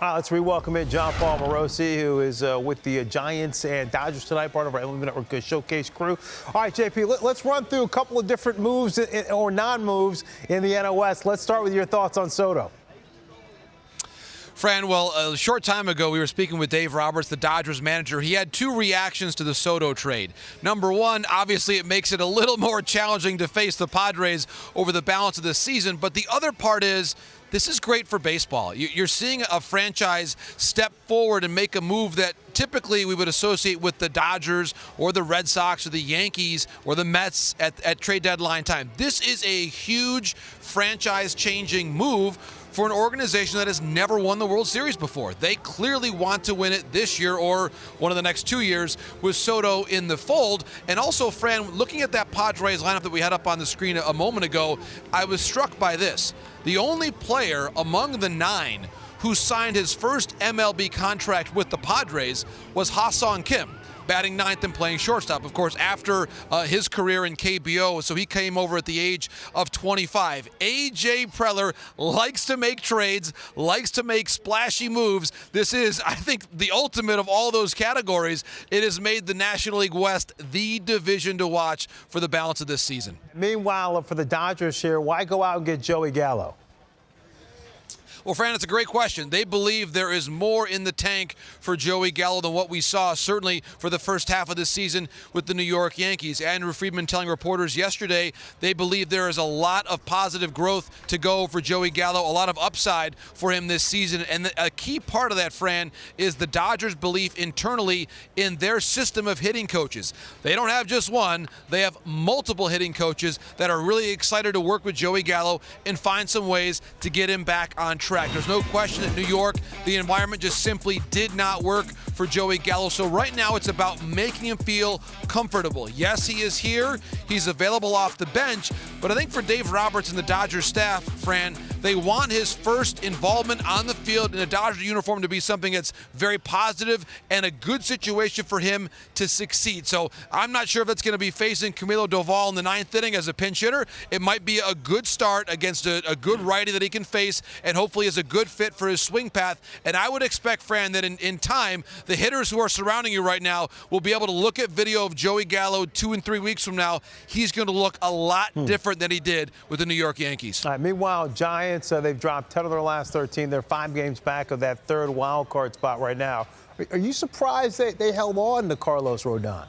Let's re-welcome in John Paul Morosi, who is with the Giants and Dodgers tonight, part of our MLB Network Showcase crew. All right, JP, let's run through a couple of different moves or non-moves in the NOS. Let's start with your thoughts on Soto. Fran, well, a short time ago, we were speaking with Dave Roberts, the Dodgers manager. He had two reactions to the Soto trade. Number one, obviously it makes it a little more challenging to face the Padres over the balance of the season. But the other part is, this is great for baseball. You're seeing a franchise step forward and make a move that typically we would associate with the Dodgers or the Red Sox or the Yankees or the Mets at trade deadline time. This is a huge franchise-changing move for an organization that has never won the World Series before. They clearly want to win it this year or one of the next 2 years with Soto in the fold. And also, Fran, looking at that Padres lineup that we had up on the screen a moment ago, I was struck by this. The only player among the 9 who signed his first MLB contract with the Padres was Ha-Seong Kim, batting 9th and playing shortstop, of course, after his career in KBO, so he came over at the age of 25. A.J. Preller likes to make trades, likes to make splashy moves. This is, I think, the ultimate of all those categories. It has made the National League West the division to watch for the balance of this season. Meanwhile, for the Dodgers here, why go out and get Joey Gallo? Well, Fran, it's a great question. They believe there is more in the tank for Joey Gallo than what we saw, certainly for the first half of the season with the New York Yankees. Andrew Friedman telling reporters yesterday they believe there is a lot of positive growth to go for Joey Gallo, a lot of upside for him this season. And a key part of that, Fran, is the Dodgers' belief internally in their system of hitting coaches. They don't have just one. They have multiple hitting coaches that are really excited to work with Joey Gallo and find some ways to get him back on track. There's no question that New York, the environment just simply did not work for Joey Gallo. So right now it's about making him feel comfortable. Yes, he is here. He's available off the bench. But I think for Dave Roberts and the Dodgers staff, Fran, they want his first involvement on the field in a Dodger uniform to be something that's very positive and a good situation for him to succeed. So I'm not sure if that's going to be facing Camilo Doval in the 9th inning as a pinch hitter. It might be a good start against a good righty that he can face and hopefully is a good fit for his swing path. And I would expect, Fran, that in time, the hitters who are surrounding you right now will be able to look at video of Joey Gallo 2 and 3 weeks from now. He's going to look a lot different than he did with the New York Yankees. All right, meanwhile, Giants, they've dropped 10 of their last 13. They're 5 games back of that 3rd wild card spot right now. Are you surprised they held on to Carlos Rodon?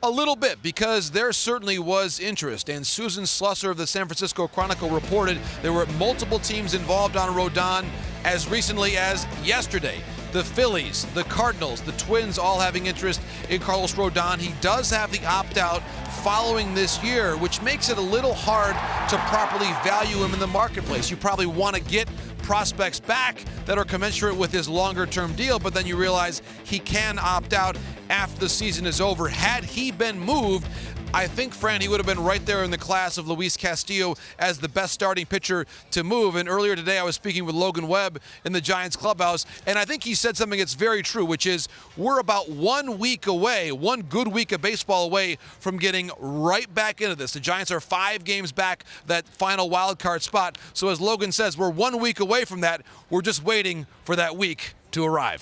A little bit, because there certainly was interest, and Susan Slusser of the San Francisco Chronicle reported there were multiple teams involved on Rodon as recently as yesterday. The Phillies, the Cardinals, the Twins all having interest in Carlos Rodon. He does have the opt-out following this year, which makes it a little hard to properly value him in the marketplace. You probably want to get prospects back that are commensurate with his longer-term deal, but then you realize he can opt out after the season is over. Had he been moved, I think, Fran, he would have been right there in the class of Luis Castillo as the best starting pitcher to move. And earlier today, I was speaking with Logan Webb in the Giants clubhouse, and I think he said something that's very true, which is we're about 1 week away, one good week of baseball away from getting right back into this. The Giants are 5 games back that final wild card spot. So as Logan says, we're 1 week away from that. We're just waiting for that week to arrive.